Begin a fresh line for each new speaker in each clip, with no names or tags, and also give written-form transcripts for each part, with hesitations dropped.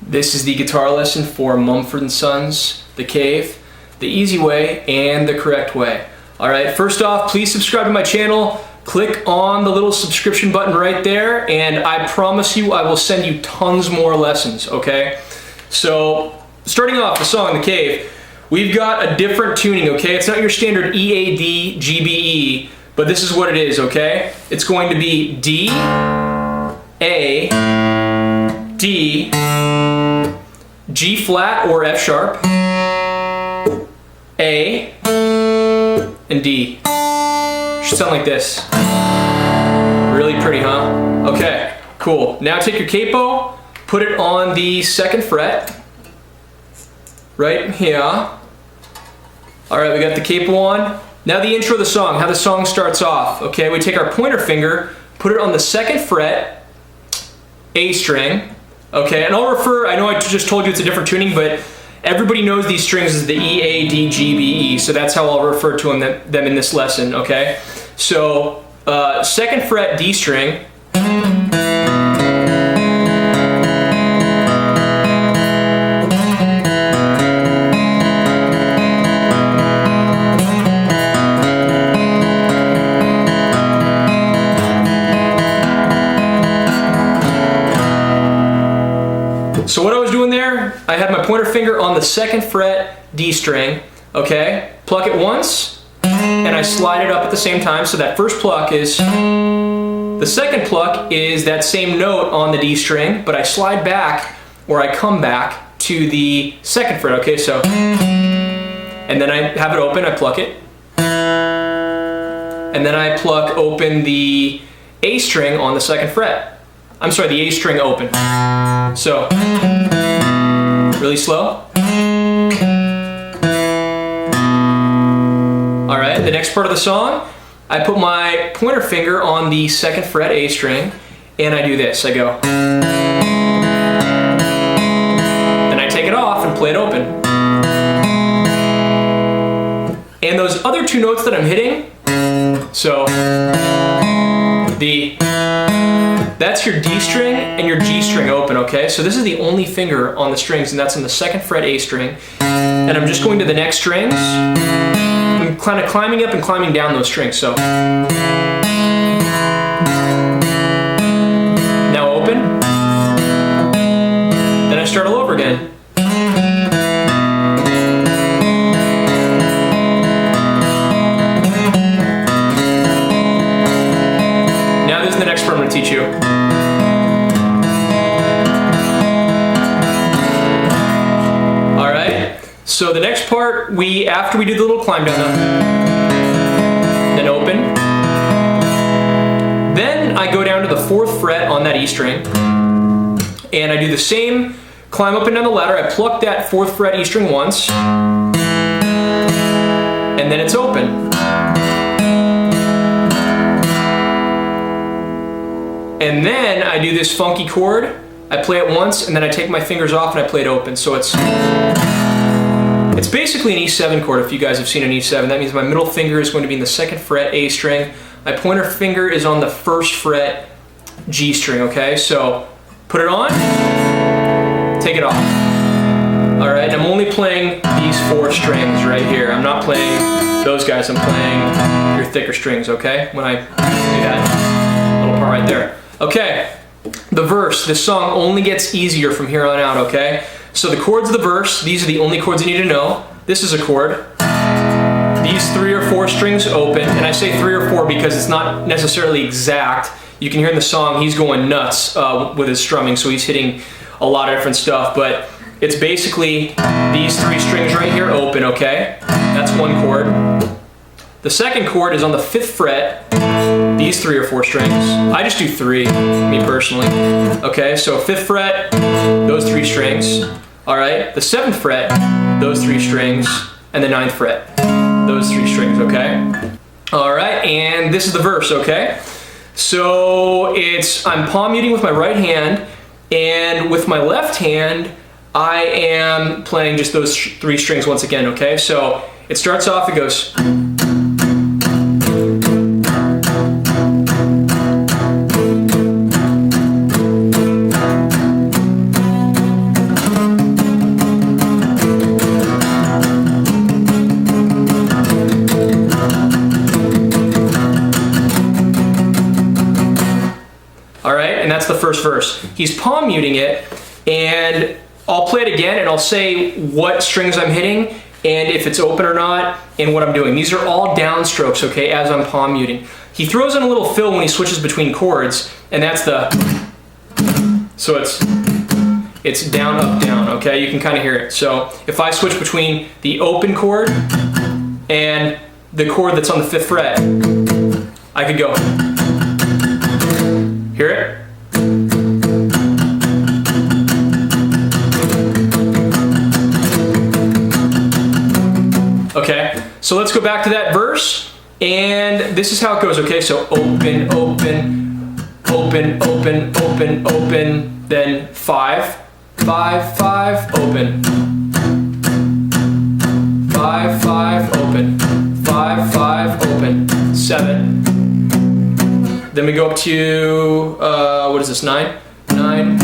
This is the guitar lesson for Mumford & Sons, The Cave, the easy way and the correct way. Alright, first off, please subscribe to my channel. Click on the little subscription button right there, and I promise you I will send you tons more lessons, okay? So, starting off the song, The Cave, we've got a different tuning, okay? It's not your standard E, A, D, G, B, E, but this is what it is, okay? It's going to be D, A, D, G flat or F sharp, A, and D. Should sound like this. Really pretty, huh? Okay, cool. Now take your capo, put it on the 2nd fret, right here. Alright, we got the capo on. Now the intro of the song, how the song starts off. Okay, we take our pointer finger, put it on the 2nd fret, A string. Okay, and I'll refer, I know I just told you it's a different tuning, but everybody knows these strings as the E, A, D, G, B, E, so that's how I'll refer to them in this lesson, okay? So, 2nd fret D string, so what I was doing there, I had my pointer finger on the 2nd fret D string, okay? Pluck it once, and I slide it up at the same time, so that first pluck is, the second pluck is that same note on the D string, but I slide back, or I come back to the 2nd fret, okay? So, and then I have it open, I pluck it, and then I pluck open the A string on the 2nd fret. I'm sorry, the A string open. So, really slow. Alright, the next part of the song, I put my pointer finger on the 2nd fret A string, and I do this. I go. Then I take it off and play it open. And those other two notes that I'm hitting, so, that's your D string and your G string open, okay? So this is the only finger on the strings, and that's on the 2nd fret A string. And I'm just going to the next strings. I'm kind of climbing up and climbing down those strings, so. Now open. Then I start all over again. Now this is the next part I'm going to teach you. So the next part, after we do the little climb down, then open. Then I go down to the 4th fret on that E string, and I do the same climb up and down the ladder. I pluck that 4th fret E string once, and then it's open. And then I do this funky chord. I play it once, and then I take my fingers off and I play it open. So it's basically an E7 chord if you guys have seen an E7. That means my middle finger is going to be in the 2nd fret A string. My pointer finger is on the 1st fret G string, okay? So put it on, take it off. Alright, I'm only playing these 4 strings right here. I'm not playing those guys, I'm playing your thicker strings, okay? When I do that little part right there. Okay, the verse. This song only gets easier from here on out, okay? So the chords of the verse, these are the only chords you need to know. This is a chord. These 3 or 4 strings open, and I say 3 or 4 because it's not necessarily exact. You can hear in the song he's going nuts with his strumming, so he's hitting a lot of different stuff, but it's basically these 3 strings right here open, okay? That's one chord. The second chord is on the 5th fret, these 3 or 4 strings. I just do 3, me personally. Okay, so 5th fret, those 3 strings. Alright, the 7th fret, those 3 strings, and the 9th fret, those 3 strings, okay? Alright, and this is the verse, okay? So I'm palm muting with my right hand, and with my left hand, I am playing just those 3 strings once again, okay? So it starts off, it goes. all right? And that's the first verse. He's palm muting it, and I'll play it again, and I'll say what strings I'm hitting, and if it's open or not, and what I'm doing. These are all downstrokes, okay, as I'm palm muting. He throws in a little fill when he switches between chords, and that's the, so it's down, up, down, okay? You can kind of hear it. So if I switch between the open chord and the chord that's on the 5th fret, I could go, hear it? Okay, so let's go back to that verse, and this is how it goes, okay? So open, open, open, open, open, open, then 5, 5, 5, open, 5, 5, open, 5, 5, open, 7. Then we go up to, what is this, 9? 9,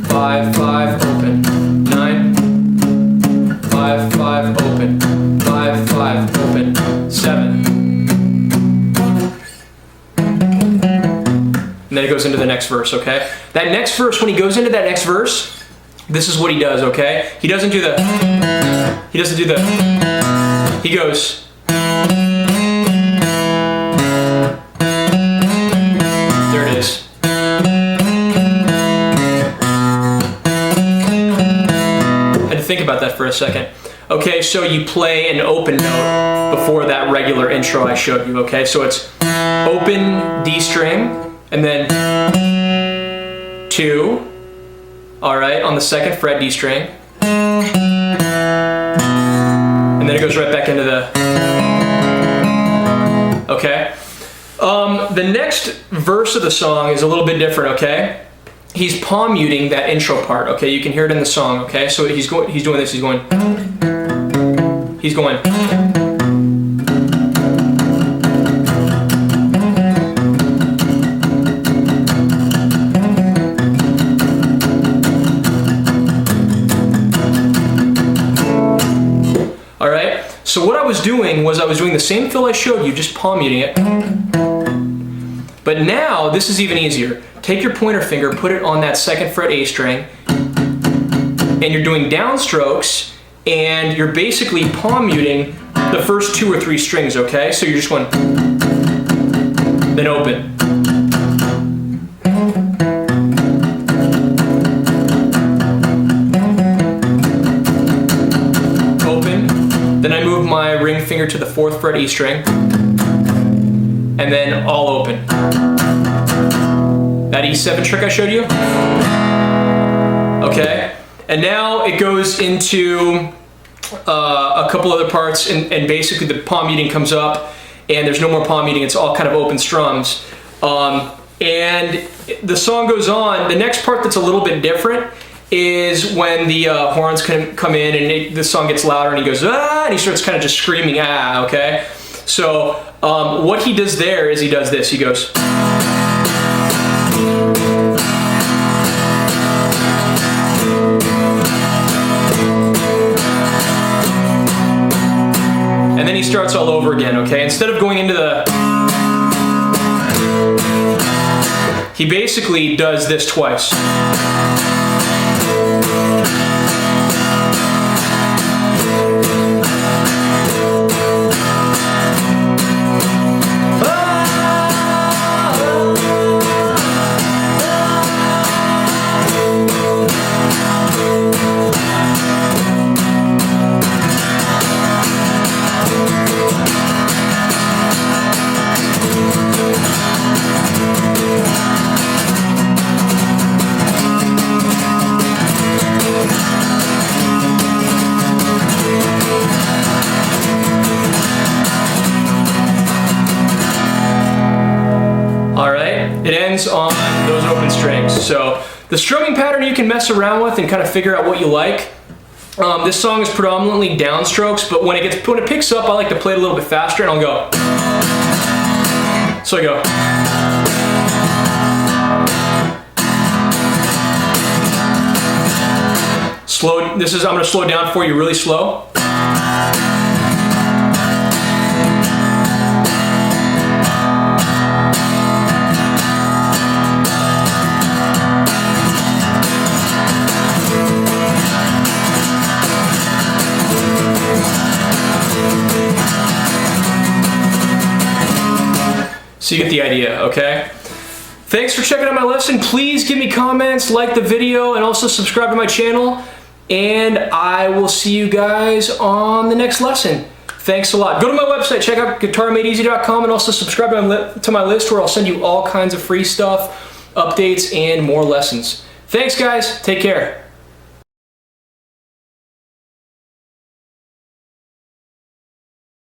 5, 5, open, 9, 5, 5, open, 5, 5, open, 7. And then it goes into the next verse, okay? That next verse, when he goes into that next verse, this is what he does, okay? He doesn't do the, he goes, there it is. I had to think about that for a second. Okay, so you play an open note before that regular intro I showed you, okay? So it's open D string, and then 2, all right, on the 2nd fret D string, and then it goes right back into the, okay? The next verse of the song is a little bit different, okay? He's palm muting that intro part, okay? You can hear it in the song, okay? So he's doing this, he's going, all right? So what I was doing was I was doing the same fill I showed you, just palm muting it. But now, this is even easier. Take your pointer finger, put it on that 2nd fret A string, and you're doing downstrokes, and you're basically palm muting the first 2 or 3 strings, okay? So you're just going, then open. Open. Then I move my ring finger to the 4th fret E string, and then all open. That E7 trick I showed you? Okay, and now it goes into a couple other parts, and basically the palm muting comes up, and there's no more palm muting, it's all kind of open strums. And the song goes on. The next part that's a little bit different is when the horns come in, and the song gets louder, and he goes, ah, and he starts kind of just screaming, ah, okay? So what he does there is he does this, he goes, and then he starts all over again, okay? Instead of going into the, he basically does this twice. It ends on those open strings. So the strumming pattern you can mess around with and kind of figure out what you like. This song is predominantly downstrokes, but when it picks up, I like to play it a little bit faster, and I'll go. So I go. Slow. I'm going to slow down for you really slow. So you get the idea, okay? Thanks for checking out my lesson. Please give me comments, like the video, and also subscribe to my channel. And I will see you guys on the next lesson. Thanks a lot. Go to my website, check out GuitarMadeEZ.com, and also subscribe to my list where I'll send you all kinds of free stuff, updates, and more lessons. Thanks, guys. Take care.